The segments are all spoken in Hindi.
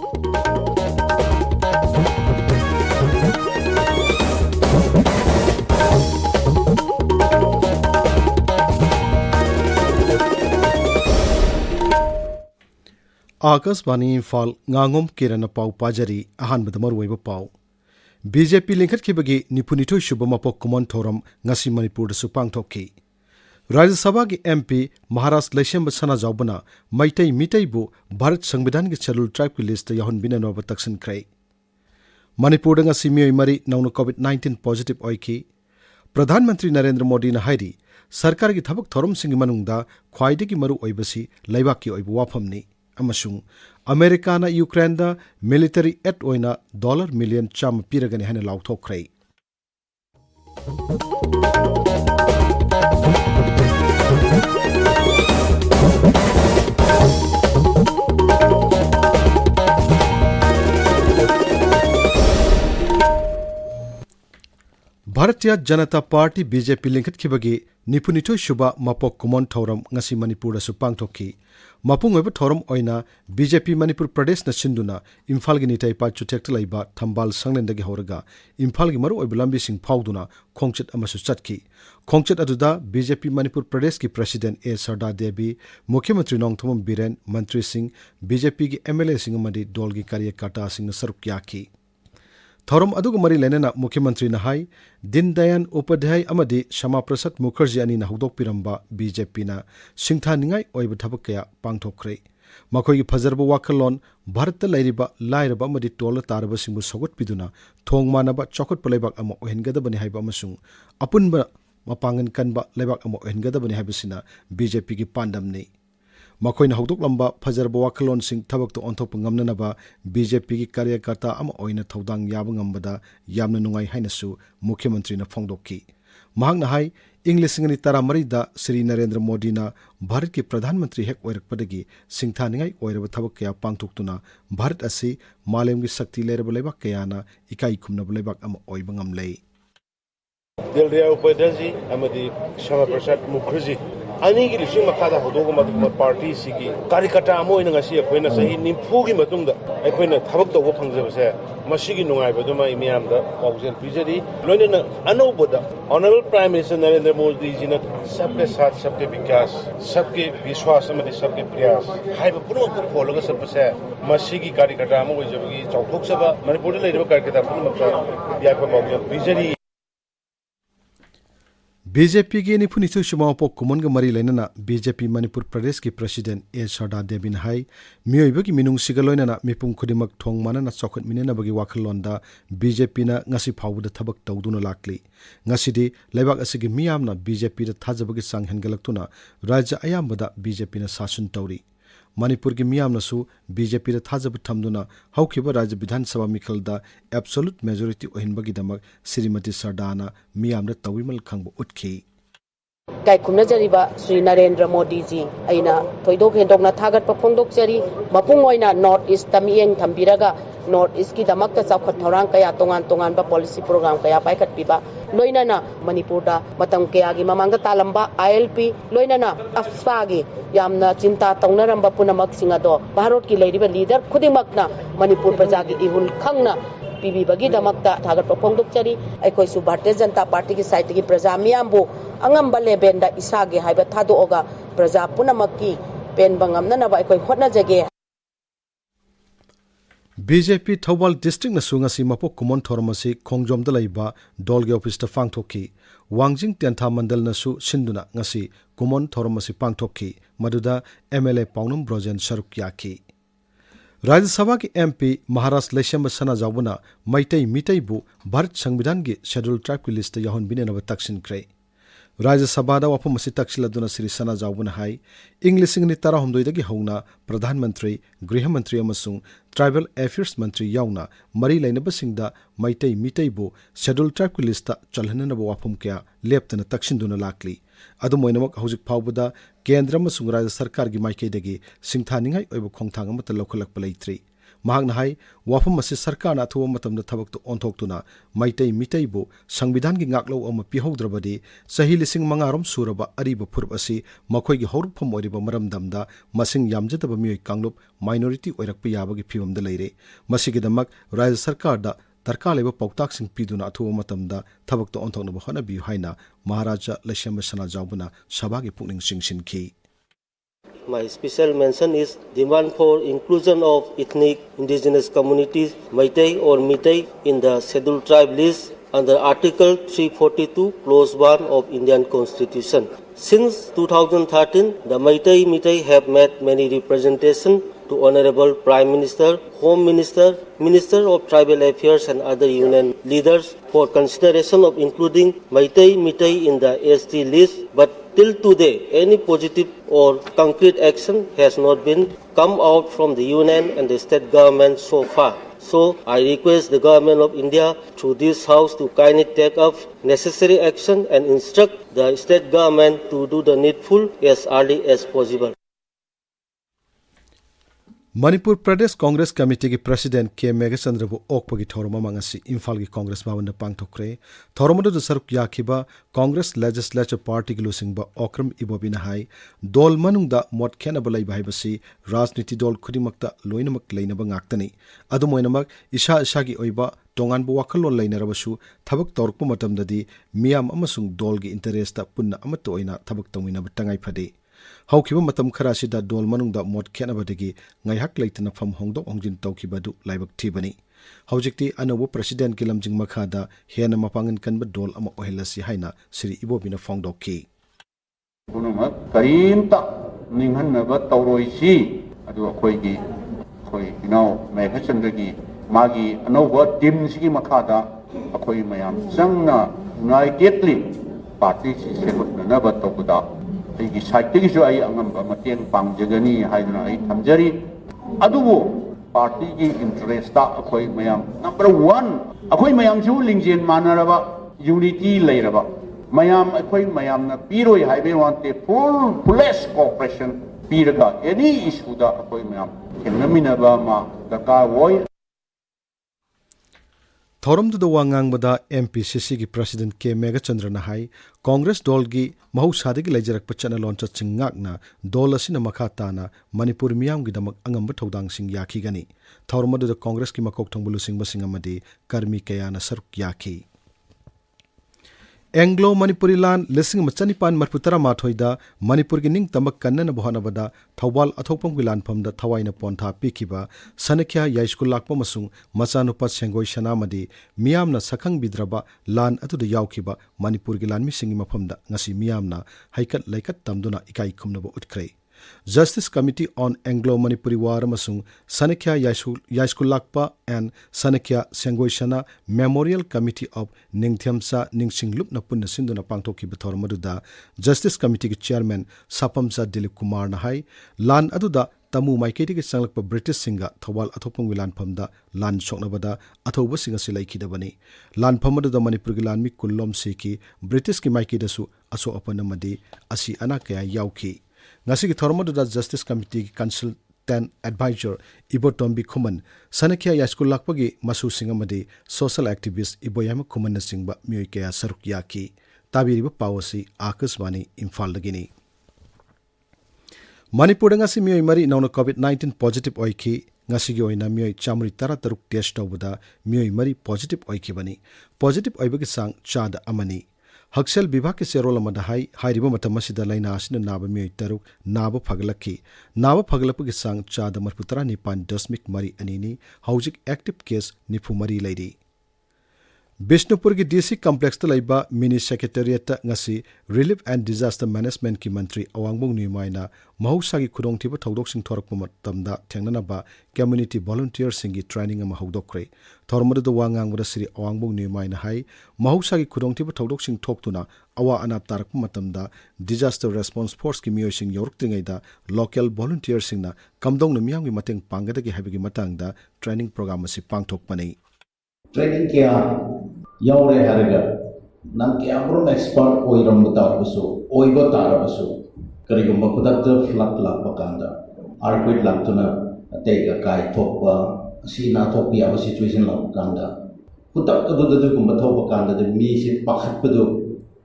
आकाशवाणी इम्फाल Ngangom Kiran पाउ पाजरी अहानबद मरुवैब पाउ बीजेपी लिंखटखिबगी निफुनिथोय सुब मपोक कुमन थोरम ngasi मणिपुरदसु पांगथोखि राज्य सभा की एमपी महाराष्ट्र लैसेंब सना जाउबना मैतै मितैबु भारत संविधान की शेड्यूल ट्राइब की लिस्ट याहुनबिननोब तक्सनख्रै मणिपुरद ngasi मियोय मरी नौनु कोविड-19 पॉजिटिव ओइखि प्रधानमंत्री नरेंद्र मोदी ना हाइरी सरकार की थबक थोरमसिंग मनुंगदा ख्वाइदगी मरु ओइबसी लैबाकी ओइबु वाफमनी अमसुंग अमेरिका यूक्रेन मिलिटरी एड ओइना $1 मिलियन चाम पीरगने हैन लाउथोख्रै भारतीय जनता पार्टी बीजेपी लिंखटखिबगी निफुनिथोय सुबा मपोक कुमन थौरम ngasi मणिपुरदसु पांगथोखि मपुंग ओइब थौरम ओइना बीजेपी मणिपुर प्रदेश न सिंधुना इम्फाल की नितै पा चुथेक्ट लैबा थंबाल संगलेंदगी हौरगा इम्फाल की मरु ओइब लंबी सिंह फाउदुना खोंगचत अमसु चटखि खोंगचत अदुदा बीजेपी मणिपुर प्रदेश की प्रेसिडेंट ए सरदा देवी मुख्यमंत्री नोंगथोम बीरेन मंत्री सिंह बीजेपी की एमएलए सिंह मदी डोल की कार्यकर्ता सिंह सरुक याखि थौरम अदुग मरी लेनेना मुख्यमंत्री नहाई दीनदयाल उपाध्याय अमदी श्यामा प्रसाद मुखर्जी अनि हौदोक पिरंबा बीजेपी ना सिंथानिंगाई ओइब थबक कया पांगथोख्रै मखोई फजरब वाखलोन भारत लैरिबा लाइरबा अमदी टोल तारब सिंबु सगुत पिदुना थोंग मानबा चौखट पलेबाक अमा ओहेनगदबनि हाइबा अमसुंग अपुनबा मपांगन कनबा लेबाक अमा ओहेनगदबनि हाइबसिना बीजेपी की पांडमनि मखोइन हौदोकलंबा फजरब वाखलोन सिंह थबकतो ओंथोप ngamnanaba बीजेपी की कार्यकर्ता अमा ओइना थौदांग याब ngambada यामना नुंगाई हाइनसु मुख्यमंत्री ना फोंगदोखि महांगना हाई इंग 2013 दा श्री नरेंद्र मोदी ना भारत की प्रधानमंत्री हेक ओइरकपदगी सिंथानिंगाई ओइरब थबक कया पांगथोक्तुना भारत असि मालेम की शक्ति लेरब लेबाक कयाना इकाई खुमनब लेबाक अमा ओइब ngamlei दिलदयाल उपाध्याय जी अमदी श्यामा प्रसाद मुखर्जी अनी की लिसिंग मखादा होदोग मदुग पार्टी सिगी कार्यकर्ता अमो ओइना ngasi अखोइना सही निम्फु की मतुंगदा अखोइना थबक तौबो फंगजबसे मसिगी नुंगाइबदुमा इमियामदा पाउजेल पिजरी लोइना अनौबदा honourable prime minister Narendra Modi ji ने सबके साथ सबके विकास सबके विश्वास अमदी सबके प्रयास हाइब पुनमक फोलोग सबसे मसिगी कार्यकर्ता अमो ओइजबगी चौथोकसबा मणिपुर लेरिबा कार्यकर्ता पुनमक याको पाउजेल पिजरी बीजेपी की निफुनिथु सुमापो कुमन मरी लेना बीजेपी मणिपुर प्रदेश की प्रेसिडेंट ए सरदा देवी हाई मियोइब की मिनुंग सिगलोइना मिपुंग खुदिमक थोंग मानना चौखट मिनेनबगी वाखलोंदा बीजेपी ना ngasi फाउबद थबक तौदुना लाक्ली ngasi दि लेबाक असigi मियामना बीजेपी दा थाजबगी सांग हेनगलक्तुना राज्य अयामबदा बीजेपी ना शासन तौरी मणिपुर की मियामनसु बीजेपी दा थाजब थमदुना हौखिबा राज्य विधानसभा मिखलदा एब्सोल्यूट मेजॉरिटी ओहिनबगीदमक श्रीमती सरदाना मियामदा तौविमल खंगबो उठखि कायखुमनजरिबा श्री नरेंद्र मोदी जी अइना थोइदोक हेदोकना थागत फोंदोकचरी मपुंग ओइना नॉर्थ ईस्ट तमियंग थंबिरगा नॉर्थ ईस्ट की दमक चौखट थौरांग कया तोंगान तोंगान पॉलिसी प्रोग्राम कया पाइखटपिबा लोइनाना मणिपुरदा मतम कयागी ममांगदा तालंबा आईएलपी लोइनाना अफसागी यामना चिंता तौनरंबा पुनमक सिंगदो भारत की लेरिबा लीडर खुदिमकना मणिपुर प्रजा की इहुल खंगना पीबीबगी दमकता थागत फोंदोकचरी अखोइसु भारतीय जनता पार्टी की साइड की प्रजा मियामबो अंगंबा लेबेंदा इसागे हाइबा थादोगा प्रजा पुनमकी पेन बंगमननबा अखोइ होटनाजगे बीजेपी थौबाल डिस्ट्रिक्ट न सुंगसी मपोक कुमन थोरमसी खोंगजोमदा लैबा डोलगे ऑफिस ता फांगथोखि वांगजिंग तेंथा मंडल नसु सिंधुना ngasi कुमन थोरमसी पांगथोखि मदुदा एमएलए पाउनम ब्रोजेन सरुक याखि राज्यसभा की एमपी महाराष्ट्र लैसेंब सना जाउबना मैतै मितैबु भारत संविधान की शेड्यूल ट्राइब की लिस्ट याहुनबिननब तक्सिनख्रै राज्यसभा वाफम तक्सिलदुना श्री सना जाउबना हाई इंग 2013 हौना प्रधानमंत्री गृहमंत्री अमसुंग ट्राइबल अफेयर्स मंत्री याउना मरी लेनबसिंगदा मैतै मितैबु शेड्यूल ट्राइब की लिस्ट चलहननब वाफम क्या लेप्तना तक्सिंदुना लाक्ली अदुमोइनमक हौजिक फाउबदा केंद्र अमसुंग राज्य सरकार की माइकैदगी सिंथानिंगाई ओइब खोंथांग अमत लौखलकप लैत्रि mahakna hai wafam asi sarkar na thuwa matamda thabak to onthok maitai mitai bo संविधान की ngaklo ama pihaudrabadi sahi lising mangarom suraba ariba phurb asi makhoi gi horuppham oiriba maramdamda masing yamjataba mioi kanglup minority oirakpa yabagi phibamda leire masigi damak rajya sarkar da darkar leba pautak sing piduna athuwa matamda thabak to onthokna hona bi haina maharaja lashamba sana jawbuna sabagi pukning singsinki. My special mention is demand for inclusion of ethnic indigenous communities, Meitei or Mitai, in the scheduled tribe list under Article 342, Clause 1 of Indian Constitution. Since 2013, the Meitei Mitai have made many representations to Honorable Prime Minister, Home Minister, Minister of Tribal Affairs and other union leaders for consideration of including Meitei Mitai in the ST list, but till today, any positive or concrete action has not been come out from the union and the state government so far. So, I request the government of India through this house to kindly take up necessary action and instruct the state government to do the needful as early as possible. Manipur Pradesh Congress Committee ki President K. Megachandra bu okpagi thoroma mangasi Imphal ki Congress bhavan pangthokre thoromadu du saruk yakhiba Congress Legislature Party ki lusingba okram ibobina hai dol manungda mot khena balai bhaibasi rajniti dol khudimakta loinamak leinaba ngaktani adumoinamak isha gi oiba tongan bu wakhalon leinarabasu thabak torkpa matamdadi miyam amasung dol gi interest ta punna amato oina thabak tawina batangai phade haukiba matam khara sida dol manungda mot khenabadagi ngaihak leitana pham hongdok hongjin tawkibadu laibak thibani haujikti anobo president ki lamjing makhada hena mapangin kanba dol ama ohelasi haina sri ibobina fongdokki bunuma karimta ninghanaba tawroisi adu akhoi inau megachandagi magi anobo team sigi makhada akhoi mayam sangna unitedly party si sekutna ba tawda ꯑꯩꯒꯤ ꯁꯥꯏꯠꯇꯒꯤꯁꯨ ꯑꯩ ꯑꯉꯝꯕ ꯃꯇꯦꯡ ꯄꯥꯡꯖꯒꯅꯤ ꯍꯥꯏꯗꯨꯅ ꯑꯩ ꯊꯝꯖꯔꯤ ꯑꯗꯨꯕꯨ ꯄꯥꯔꯇꯤꯒꯤ ꯏꯟꯇꯔꯦꯁꯇ ꯑꯩꯈꯣꯏ ꯃꯌꯥꯝ ꯅꯝꯕꯔ 1 ꯑꯩꯈꯣꯏ ꯃꯌꯥꯝꯁꯨ ꯂꯤꯡꯖꯦꯜ ꯃꯥꯟꯅꯔꯕ ꯌꯨꯅꯤꯇꯤ ꯂꯩꯔꯕ ꯃꯌꯥꯝ ꯑꯩꯈꯣꯏ ꯃꯌꯥꯝꯅ ꯄꯤꯔꯣꯏ ꯍꯥꯏꯕ ꯋꯥꯟꯇꯦ ꯐꯨꯜꯂꯦꯁ ꯀooperation ꯄꯤꯔꯒ ꯑꯦꯅꯤ ꯏꯁꯨꯗ ꯑꯩꯈꯣꯏ ꯃꯌꯥꯝ ꯊꯦꯡꯅꯃꯤꯟꯅꯕ ꯑꯃ ꯗꯔꯀꯥꯔ ꯑꯣꯏ Thorom do wangang bada MPCC ki President K. Megachandra na hai Congress dol gi mahusadi ki laijarak pachana launcha chingak na dol asina makhata na Manipur miyam gi damak angamba thodang sing yakhi gani Thorom do Congress ki makok thongbulu sing basing amadi karmi kaya na saruk yakhi Anglo Manipuri land lising machanipan marputara mathoida Manipur gi ning tamak kanna bohana bada Thawal athopam gi lan phamda thawaina pontha pikiba Sanakya Yaishkul lakpa masung machanupa sengoi shanamadi miyamna sakhang bidraba lan atuda yawkiba Manipur gi lan mi singi maphamda ngasi miyamna haikat laikat tamduna ikai khumnaba utkhre Justice Committee on Anglo-Manipuri War amasung Sanakya Yaishkul lakpa and Sanakya Sengoi Shana Memorial Committee of Ningthyamsa Ningsinglup na punna sinduna pangthoki bithor maduda Justice Committee ki Chairman Sapamsa Dilip Kumar na hai lan aduda tamu maiketi ki sanglakpa British singa thawal athopang wilan phamda lan soknabada athoba singa silai khidabani lan phamadu Manipur gi lan mi kullom siki British ki maikeda su aso apanamadi asi ana kaya yauki ngasi ki thormadu Justice Committee ki Consultant Advisor Ibotombi Khuman Sanakya Yaskul lakpagi masu singamadi social activist Iboyama Khuman na singba mioi kaya saruk yaki tabiriba pawasi Akaswani Imphal dagini Manipur ngasi mioi mari nauna COVID-19 positive oiki ngasi gi oina mioi chamri taruk test tawbada mioi mari positive oiki bani positive oibagi sang chada amani Haksel Bibha ke serol amada hai hairiba matamasida laina asina naba mioi taruk naba phagalapagi sang chada marputara nipan dasmik mari anini haujik active case nifu mari laidi Bishnupur ki DC complex ta laiba mini secretariat ta ngasi Relief and Disaster Management ki mantri Awangbong Nimaina mahausa gi khudong thiba thodok sing thorak matamda thengnana ba community volunteer singi training ama hodokre thormadu do wangang bada sri Awangbong Nimaina hai mahausa gi khudong thiba thodok sing thoktuna awa anap tarak matamda disaster response force ki miyoi sing yoruk tingai da local volunteer sing na kamdong na miyam gi mateng pangada gi habigi matangda training program asi pangthok panai training kya yaure haraga nam kya bron expert oiram batabasu oiba tarabasu karigumba kudakta flood lakpakanda earthquake laktuna teiga kai thokpa si na topi aba situation la kanda kutak adu kumba thopa kanda de mi si pakhat padu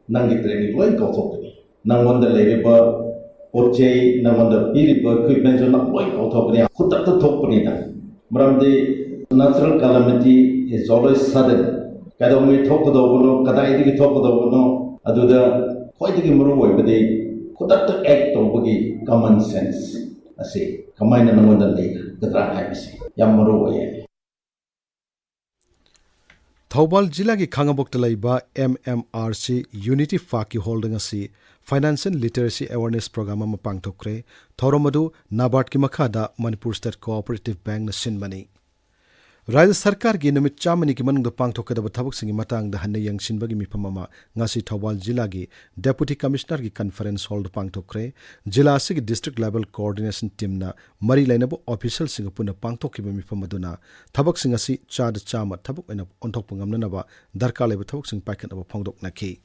nangi training loi ko thokni nangwanda leriba pochei nangwanda piriba equipment so na loi ko thokni kutak to thokni na maramde natural calamity is always sudden kada me thokdo bono kada idigi thokdo bono aduda khoidigi muru oibade kutak to act tobagi common sense ase kamaina nangwanda lei kadra haibisi yam muru oye Thoubal जिला की खांगाबोक्ता लैबा MMRC यूनिटी फाकी होल्डिंग असी फाइनेंशियल लिटरेसी अवेयरनेस प्रोग्राम अमा पांगथोक्रे थौरमदु नाबार्ड की मखादा मणिपुर स्टेट कोऑपरेटिव बैंक न सिनबनी राज्य सरकार की नुमित चामनी की मनुंग पांगथोकदब थबकसिंगी मतांग हन्ने यंगसिनबगी मिफम अमा ngasi थौबाल जिला की डेप्यूटी कमिश्नर की कॉन्फ्रेंस हॉल पांगथोक्रे जिला असिगी डिस्ट्रिक्ट लेवल कोऑर्डिनेशन टीम ना मरी लैनबो ऑफिशियल सिंग पुन पांगथोकिबे मिफम अदुना थबकसिंग असि चाद चाम थबक ओइना ओंथोकप nganaba दरकार लेबे थबकसिंग पाइखनब फोंगदोकनाखि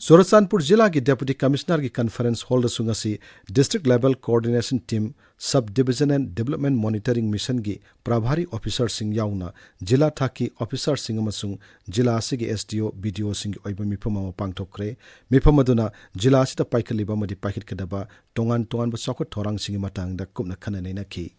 सोरचानपुर जिला की डेप्यूटी कमिश्नर की कॉन्फ्रेंस हॉल सुंगसी district level coordination team sub division and development monitoring mission की प्रभारी ऑफिसर सिंह याउना जिला थाकी ऑफिसर सिंह अमसुंग जिला असिगी एसडीओ बीडीओ सिंह ओइबा मिफम अमा पांगथोक्रे मिफम अदुना जिला असिदा पाइखलिबा मदि पाइखिटकदबा तोंगान तोंगान बसाखो थोरांग सिंह मतंगदा कुमना खननैनाखि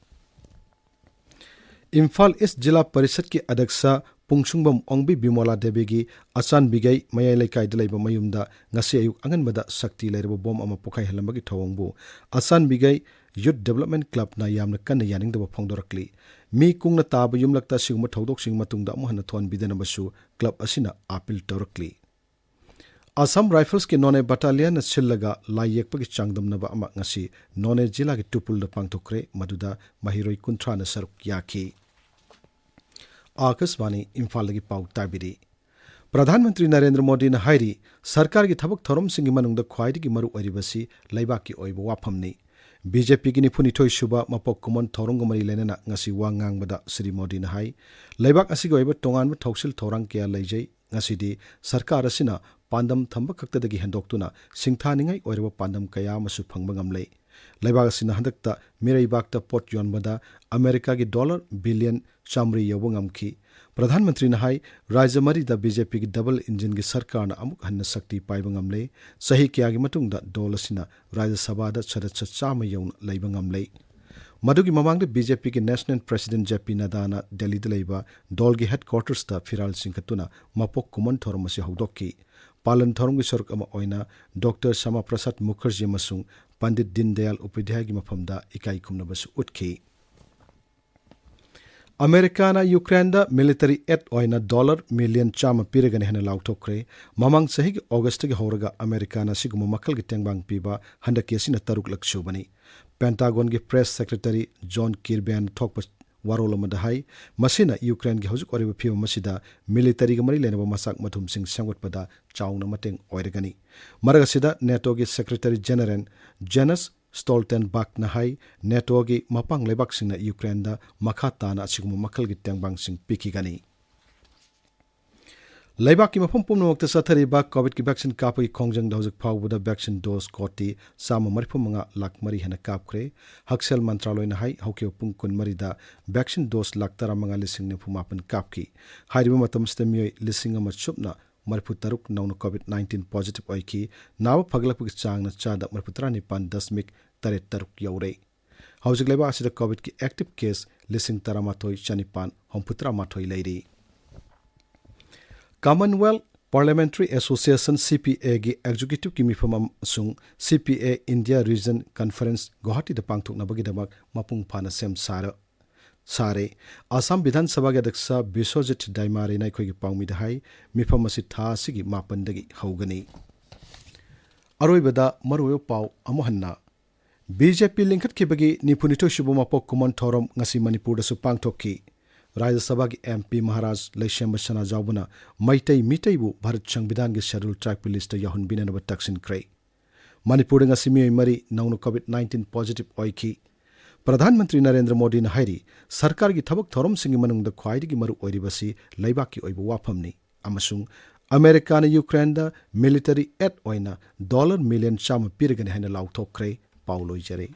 इम्फाल ईस्ट जिला परिषद की अध्यक्ष पुंगसुंगबम ओंगबी बिमोला देवी की अचान बिगई मयाई लेकाइद लेब मयुमदा ngasi ayuk anganbada sakti leirbo bom ama pokai helambagi thawongbu asan bigai youth development club na yamna kan yaningdaba phongdorakli mi kungna taba yumlakta siguma thodok sing matungda mohana thon bidanabasu club asina appeal torakli Assam Rifles के नॉने बटालियन सिल्लगा लायेकपगी चांगदमनबा अमा ngasi नॉने जिला के टुपुल द पांगथोक्रे मदुदा महिरोई कुंथ्रा न सरक याखी आकाशवाणी इम्फाल की पाउ ताबिरी प्रधानमंत्री नरेंद्र मोदी ने हायरी सरकार की थबक थोरम सिंगी मनुंग ख्वाइदगी मरु ओइरिबसी लैबाक की ओइब वाफमनी बीजेपी की निफुनिथोय सुबा मपोक कुमन थौरंग मरी लेना ngasi wa ngangbada Shri Modi ने हाय लैबाक असिग ओइब तोंगान थौसिल थौरंग कया लैजै ngasi सरकार असिना पांदम थंब खक्तदगी हेंदोक्तुना सिंथानिंgai ओइरब पांदम कया मसु फंगबा ngamlei लैबाक असिना हंदकता मिरैबाकता पोट योनबदा अमेरिका की $1 बिलियन चामरी यौब ngamखि प्रधानमंत्री ने हाई राज्य मरीदा बीजेपी की डबल इंजन की सरकार ने अमुक हन्न शक्ति पाइब ngamlei सही क्या की मतुंगदा डोल असिना राज्य सभादा सदस्य चाम यौन लैब ngamlei मदुगी ममांग बीजेपी के national president JP Nadda Delhi लेबा डोल की हेडक्वार्टर्स ता फिराल सिंखतुना मपोक कुमन थोरम से हौदोकी पालन थोरम की सरक अमा ओइना डॉक्टर श्यामा प्रसाद मुखर्जी मसुंग पंडित दीनदयाल उपाध्याय की मफमदा इकाई खुमनबस उठखी अमेरिका ना यूक्रेन दा मिलिटरी एड ओइना $1 मिलियन चाम पिरगन हेन लाउथोक्रे ममांग सही के अगस्त के होरगा अमेरिका ना सिगुम मखल की टेंगबांग पीबा हंडकेसिना तरुक लक्षुबनी पेंटागन की प्रेस सेक्रेटरी जॉन किरबेन थोक वारोल मदहाई मसिना यूक्रेन की हौजुक ओरिबा फिव मसिदा मिलिटरी के मरी लेनबा मसाक मथुम सिंह संगतपदा चाउना मतेंग ओइरगनी मरगसिदा नेटो की सेक्रेटरी जनरल जेनस स्टोल्टेनबर्ग नहाई नेटो की मपांग लेबाक सिंह यूक्रेन दा मखा ताना असिगुम मखल की टेंगबांग सिंह पिकिगनी लैबाक की मफम पुमनमक्ता सथरिबा कोविड की वैक्सीन कापगी खोंजंग हौजुक फाउबदा वैक्सीन डोज कोटी साम 35 लाख मरी हेन कापख्रे हक्सेल मंत्रालय नहाई हौके पुंग कुन मरीदा वैक्सीन डोज लाख 13,990 कापकी हारिबा मतमस्ते मियोय 1,000 मरफुतरुक नौन कोविड-19 पॉजिटिव ओइकी नाव फगलकपगी चांगना चादा 39.3 यौरे हौजुक लैबा असिदा कोविड की एक्टिव केस 13,450 लैरी कॉमनवेल्थ पार्लियामेंट्री एसोसिएशन CPA की एग्जीक्यूटिव की मिफम सुंग CPA India region conference Guwahati द पांगथोकनबगीदमक मपुंग फाना सेम सारे आसाम विधानसभा के अध्यक्ष बिश्वजित डाइमारे नाइखोई की पाउमिद हाई मिफम असि था सिगी मापनदगी हौगनी अरोइबदा मरुयो पाउ अमोहन्ना BJP लिंखतखिबगी निफुनिथोय सुबु मपोक Koeman theorem ngasi Manipur दसु पांगथोकि राज्य सभा की MP महाराज लैशेम सना जाउबना मैतै मितैबु भारत संविधान के शेड्यूल ट्राइब लिस्ट याहुन बिननब तक्सिन क्रे मणिपुर ngasi मियोय मरी नौन कोविड-19 पॉजिटिव ओइकी प्रधानमंत्री नरेंद्र मोदी ने हायरी सरकार की थबक थोरम सिंगी मनुंग ख्वाइदगी मरु ओइरिबसी लैबाक की ओइबु वाफमनी अमसुंग अमेरिका ने यूक्रेन दा मिलिटरी एड ओइना $1 मिलियन चाम पिरगन हेन लाउथोक्रे पाउलोय जरे